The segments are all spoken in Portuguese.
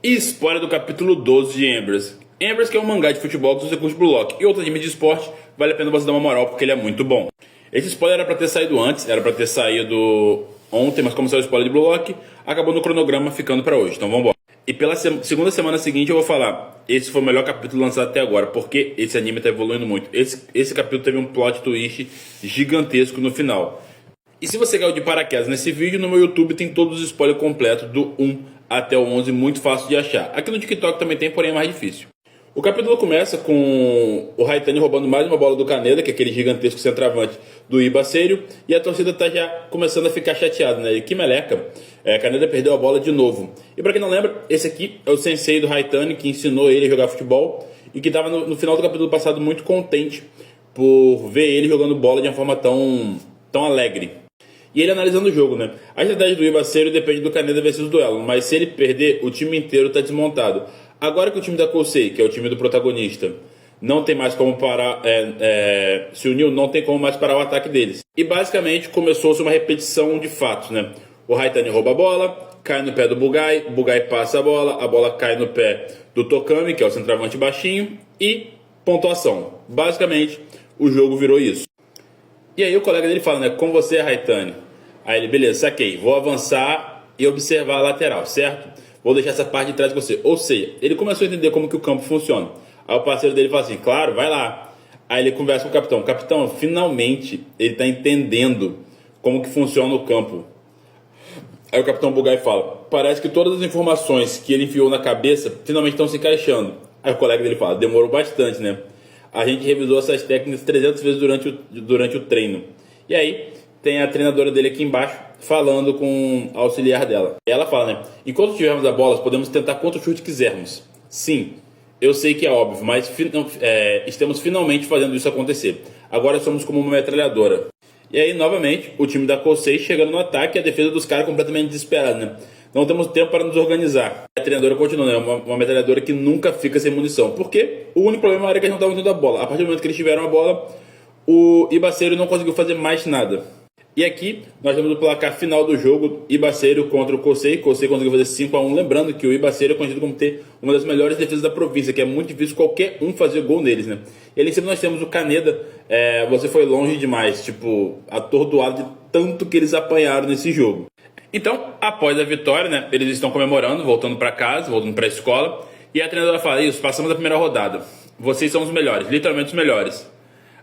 E spoiler do capítulo 12 de Embers. Embers, que é um mangá de futebol que você curte Blue Lock e outro anime de esporte, vale a pena você dar uma moral porque ele é muito bom. Esse spoiler era pra ter saído antes, era pra ter saído ontem, mas como saiu o spoiler de Blue Lock, acabou no cronograma ficando pra hoje, então vambora. E pela segunda semana seguinte eu vou falar, esse foi o melhor capítulo lançado até agora, porque esse anime tá evoluindo muito. Esse capítulo teve um plot twist gigantesco no final. E se você caiu de paraquedas nesse vídeo, no meu YouTube tem todos os spoilers completos do 1 até o 11, muito fácil de achar. Aqui no TikTok também tem, porém é mais difícil. O capítulo começa com o Haitani roubando mais uma bola do Kaneda, que é aquele gigantesco centroavante do Ibaseiro, e a torcida tá já começando a ficar chateada, né? E que meleca, Kaneda perdeu a bola de novo. E pra quem não lembra, esse aqui é o sensei do Haitani, que ensinou ele a jogar futebol, e que tava no final do capítulo passado muito contente por ver ele jogando bola de uma forma tão alegre. E ele analisando o jogo, né? A estratégia do Ibaseiro depende do Kaneda vencer os duelos, mas se ele perder, o time inteiro tá desmontado. Agora que o time da Kosei, que é o time do protagonista, não tem mais como parar, se uniu, não tem como mais parar o ataque deles. E basicamente começou-se uma repetição de fatos, né? O Haitani rouba a bola, cai no pé do Bugai, o Bugai passa a bola cai no pé do Tokami, que é o centroavante baixinho, e pontuação. Basicamente, o jogo virou isso. E aí o colega dele fala, né? Com você, Haitani. Aí ele, beleza, saquei. Vou avançar e observar a lateral, certo? Vou deixar essa parte de trás de você. Ou seja, ele começou a entender como que o campo funciona. Aí o parceiro dele fala assim, claro, vai lá. Aí ele conversa com o capitão. Capitão, finalmente ele está entendendo como que funciona o campo. Aí o capitão Bugai fala, parece que todas as informações que ele enfiou na cabeça finalmente estão se encaixando. Aí o colega dele fala, demorou bastante, né? A gente revisou essas técnicas 300 vezes durante o treino. E aí, tem a treinadora dele aqui embaixo, falando com o auxiliar dela. E ela fala, né? Enquanto tivermos a bola, podemos tentar quanto chute quisermos. Sim, eu sei que é óbvio, mas estamos finalmente fazendo isso acontecer. Agora somos como uma metralhadora. E aí, novamente, o time da Kosei chegando no ataque e a defesa dos caras completamente desesperada, né? Não temos tempo para nos organizar. A treinadora continua, né? Uma metralhadora que nunca fica sem munição. Porque o único problema era que eles não estavam tendo a bola. A partir do momento que eles tiveram a bola, o Ibaseiro não conseguiu fazer mais nada. E aqui nós temos o placar final do jogo, Ibaseiro contra o Kosei. Kosei conseguiu fazer 5-1, lembrando que o Ibaseiro é conhecido como ter uma das melhores defesas da província, que é muito difícil qualquer um fazer gol neles, né? E ali em cima nós temos o Kaneda, você foi longe demais, tipo, atordoado de tanto que eles apanharam nesse jogo. Então, após a vitória, né, eles estão comemorando, voltando para casa, voltando para a escola, e a treinadora fala, isso, passamos a primeira rodada, vocês são os melhores, literalmente os melhores.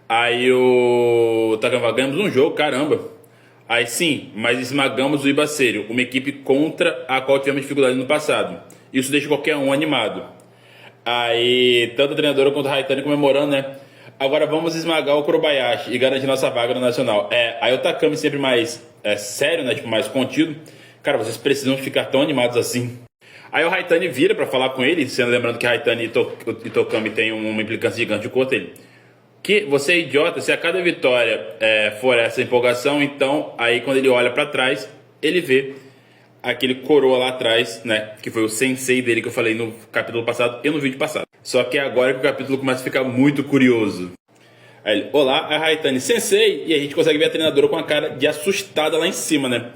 Aí o Takama fala, ganhamos um jogo, caramba. Aí sim, mas esmagamos o Ibaseiro, uma equipe contra a qual tivemos dificuldade no passado. Isso deixa qualquer um animado. Aí, tanto a treinadora quanto o Haitani comemorando, né? Agora vamos esmagar o Kurobayashi e garantir nossa vaga no Nacional. Aí o Takami sempre mais sério, né? Tipo, mais contido. Cara, vocês precisam ficar tão animados assim. Aí o Haitani vira pra falar com ele, sendo lembrando que Haitani e Tokami tem uma implicância gigante com ele. Que você é idiota, se a cada vitória for essa empolgação, então aí quando ele olha pra trás, ele vê aquele coroa lá atrás, né? Que foi o sensei dele que eu falei no capítulo passado e no vídeo passado. Só que é agora que o capítulo começa a ficar muito curioso. Aí ele, olá, a Haitani sensei, e a gente consegue ver a treinadora com a cara de assustada lá em cima, né?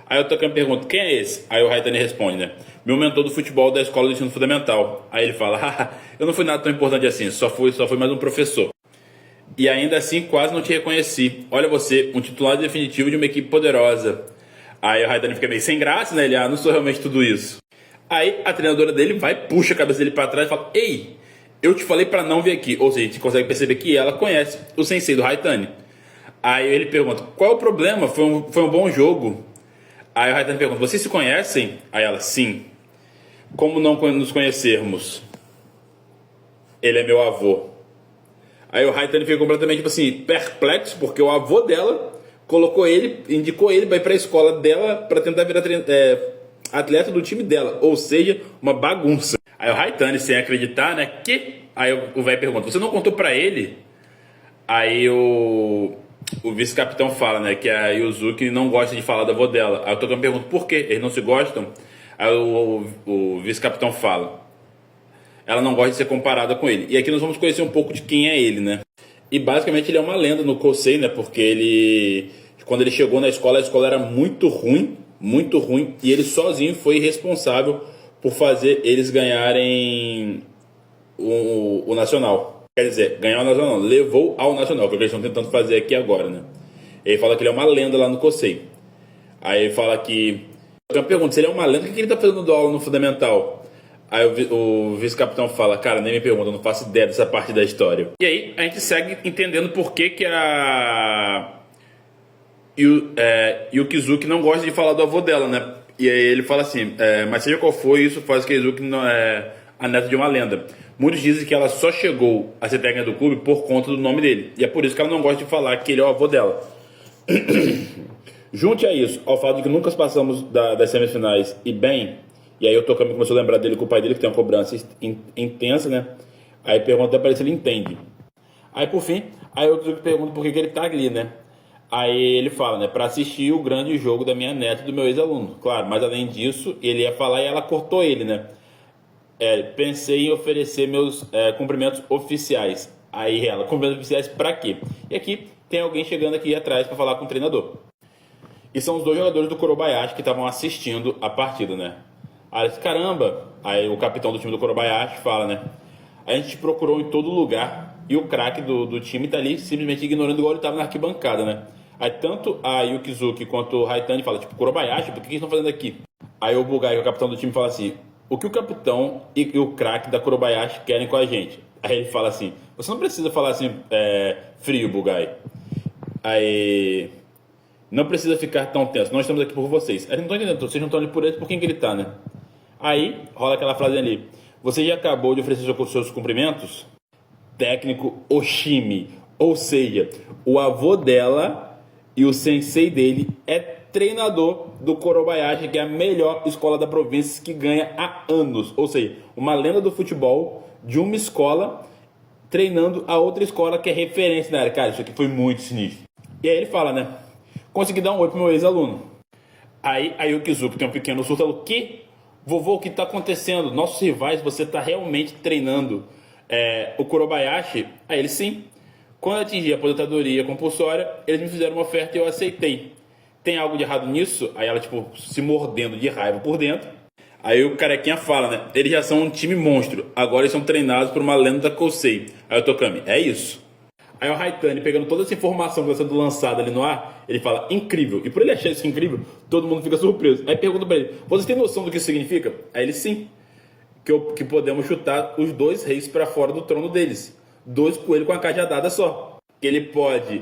Aí o Tokami pergunta, quem é esse? Aí o Haitani responde, né? Meu mentor do futebol da escola do ensino fundamental. Aí ele fala, haha, eu não fui nada tão importante assim, só fui mais um professor. E ainda assim quase não te reconheci. Olha você, um titular definitivo de uma equipe poderosa. Aí o Haitani fica meio sem graça, né? Ele, não sou realmente tudo isso. Aí a treinadora dele vai, puxa a cabeça dele pra trás e fala, ei, eu te falei pra não vir aqui. Ou seja, a gente consegue perceber que ela conhece o sensei do Haitani. Aí ele pergunta, qual é o problema? Foi um bom jogo. Aí o Haitani pergunta, vocês se conhecem? Aí ela, sim. Como não nos conhecermos? Ele é meu avô. Aí o Haitani fica completamente, tipo assim, perplexo, porque o avô dela indicou ele para ir para a escola dela para tentar virar atleta do time dela. Ou seja, uma bagunça. Aí o Haitani, sem acreditar, né, Aí o velho pergunta, você não contou para ele? Aí o vice-capitão fala, né, que a Yuzuki não gosta de falar da avó dela. Aí o Tokami pergunta, por quê? Eles não se gostam? Aí o vice-capitão fala, ela não gosta de ser comparada com ele. E aqui nós vamos conhecer um pouco de quem é ele, né? E basicamente ele é uma lenda no Kosei, né? Porque quando ele chegou na escola, a escola era muito ruim, e ele sozinho foi responsável por fazer eles ganharem o Nacional. Quer dizer, ganhar o Nacional não, levou ao Nacional, que é o que eles estão tentando fazer aqui agora, né? Ele fala que ele é uma lenda lá no COSEI. Aí ele fala que... Eu pergunto, se ele é uma lenda, o que ele tá fazendo aula no Fundamental? Aí o vice-capitão fala, cara, nem me pergunta, eu não faço ideia dessa parte da história. E aí a gente segue entendendo por que o Kizuki não gosta de falar do avô dela, né? E aí ele fala assim, mas seja qual for, isso faz que a Kizuki não é a neta de uma lenda. Muitos dizem que ela só chegou a ser técnica do clube por conta do nome dele. E é por isso que ela não gosta de falar que ele é o avô dela. Junte a isso, ao fato de que nunca passamos das semifinais e bem, e aí o Tokami começou a lembrar dele com o pai dele, que tem uma cobrança intensa, né? Aí pergunta para ele se ele entende. Aí por fim, aí eu pergunto por que ele tá ali, né? Aí ele fala, né? Para assistir o grande jogo da minha neta e do meu ex-aluno. Claro, mas além disso, ele ia falar e ela cortou ele, né? Pensei em oferecer meus cumprimentos oficiais. Aí ela, cumprimentos oficiais pra quê? E aqui tem alguém chegando aqui atrás para falar com o treinador. E são os dois jogadores do Kurobayashi que estavam assistindo a partida, né? Aí disse, caramba! Aí o capitão do time do Kurobayashi fala, né? A gente procurou em todo lugar e o craque do time tá ali simplesmente ignorando igual ele tava na arquibancada, né? Aí tanto a Yukizuki quanto o Haitani falam, tipo, Kurobayashi, por que eles estão fazendo aqui? Aí o Bugai, que é o capitão do time, fala assim, o que o capitão e o craque da Kurobayashi querem com a gente? Aí ele fala assim, você não precisa falar assim, frio, Bugai. Aí... Não precisa ficar tão tenso, nós estamos aqui por vocês. Eles não estão entendendo, vocês não estão ali por eles, por quem que ele tá, né? Aí, rola aquela frase ali. Você já acabou de oferecer seus cumprimentos? Técnico Oshimi. Ou seja, o avô dela e o sensei dele é treinador do Kurobayashi, que é a melhor escola da província, que ganha há anos. Ou seja, uma lenda do futebol de uma escola treinando a outra escola que é referência na área. Cara, isso aqui foi muito sinistro. E aí ele fala, né? Consegui dar um oi pro meu ex-aluno. Aí a Yukizuki tem um pequeno surto. Falou, que? Vovô, o que tá acontecendo? Nossos rivais, você tá realmente treinando o Kurobayashi? Aí ele, sim. Quando eu atingi a aposentadoria compulsória, eles me fizeram uma oferta e eu aceitei. Tem algo de errado nisso? Aí ela, tipo, se mordendo de raiva por dentro. Aí o carequinha fala, né? Eles já são um time monstro. Agora eles são treinados por uma lenda da Kosei. Aí o Tokami, é isso. Aí o Haitani, pegando toda essa informação que está sendo lançada ali no ar, ele fala, incrível. E por ele achar isso incrível, todo mundo fica surpreso. Aí pergunta pra ele, você tem noção do que isso significa? Aí ele, sim. Que podemos chutar os dois reis para fora do trono deles. 2 coelhos com a cajadada só. Que ele pode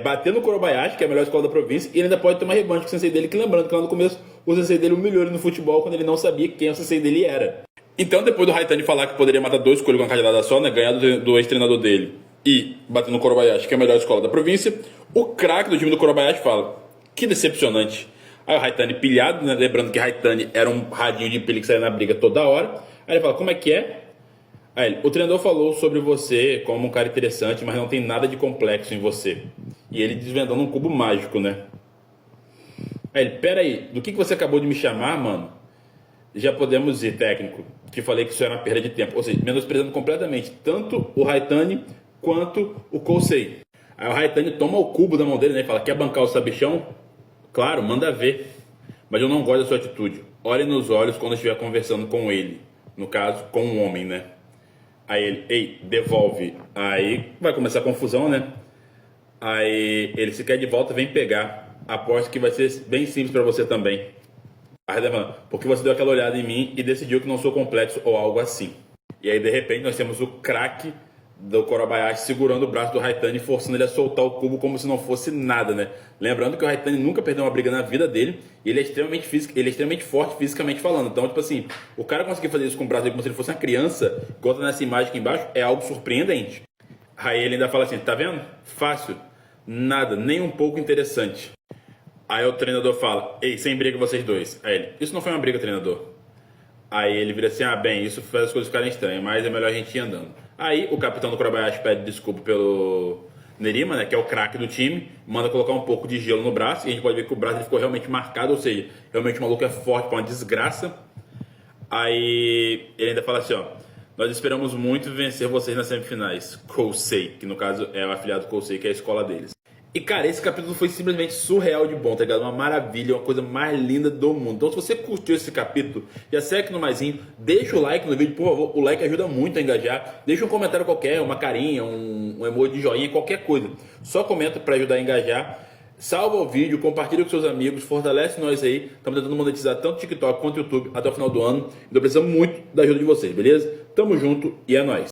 bater no Kurobayashi, que é a melhor escola da província, e ele ainda pode tomar revanche com o sensei dele, que lembrando que lá no começo o sensei dele humilhou ele no futebol quando ele não sabia quem o sensei dele era. Então, depois do Haitani falar que poderia matar 2 coelhos com a cajadada só, né, ganhar do ex-treinador dele, e bater no Kurobayashi, que é a melhor escola da província, o craque do time do Kurobayashi fala, que decepcionante. Aí o Haitani pilhado, né, lembrando que Haitani era um radinho de pilha que saía na briga toda hora. Aí ele fala, como é que é? Aí ele, o treinador falou sobre você como um cara interessante, mas não tem nada de complexo em você. E ele desvendando um cubo mágico, né? Aí ele, pera aí, do que você acabou de me chamar, mano? Já podemos ir, técnico, que falei que isso era uma perda de tempo. Ou seja, menosprezando completamente tanto o Haitani quanto o Kosei. Aí o Haitani toma o cubo da mão dele, né, e fala, quer bancar o sabichão? Claro, manda ver. Mas eu não gosto da sua atitude. Olhe nos olhos quando estiver conversando com ele. No caso, com um homem, né? Aí ele, ei, devolve. Aí vai começar a confusão, né? Aí ele, se quer de volta, vem pegar. Aposto que vai ser bem simples pra você também. Aí ele fala, porque você deu aquela olhada em mim e decidiu que não sou complexo ou algo assim. E aí, de repente, nós temos o craque do Kurobayashi segurando o braço do Haitani, forçando ele a soltar o cubo como se não fosse nada, né? Lembrando que o Haitani nunca perdeu uma briga na vida dele, e ele é extremamente físico, ele é extremamente forte fisicamente falando. Então, tipo assim, o cara conseguir fazer isso com o braço dele como se ele fosse uma criança, igual tá nessa imagem aqui embaixo, é algo surpreendente. Aí ele ainda fala assim, tá vendo? Fácil. Nada, nem um pouco interessante. Aí o treinador fala, ei, sem briga vocês dois. Aí ele, isso não foi uma briga, treinador. Aí ele vira assim, bem, isso faz as coisas ficarem estranhas, mas é melhor a gente ir andando. Aí o capitão do Kurobayashi pede desculpa pelo Nerima, né, que é o craque do time, manda colocar um pouco de gelo no braço, e a gente pode ver que o braço ele ficou realmente marcado, ou seja, realmente o maluco é forte pra uma desgraça. Aí ele ainda fala assim, nós esperamos muito vencer vocês nas semifinais, Kosei, que no caso é o afiliado Kosei, que é a escola deles. E cara, esse capítulo foi simplesmente surreal de bom, tá ligado? Uma maravilha, uma coisa mais linda do mundo. Então se você curtiu esse capítulo, já segue aqui no maisinho, deixa o like no vídeo, por favor. O like ajuda muito a engajar. Deixa um comentário qualquer, uma carinha, um emoji de joinha, qualquer coisa. Só comenta pra ajudar a engajar. Salva o vídeo, compartilha com seus amigos, fortalece nós aí. Estamos tentando monetizar tanto TikTok quanto YouTube até o final do ano. Então precisamos muito da ajuda de vocês, beleza? Tamo junto e é nóis.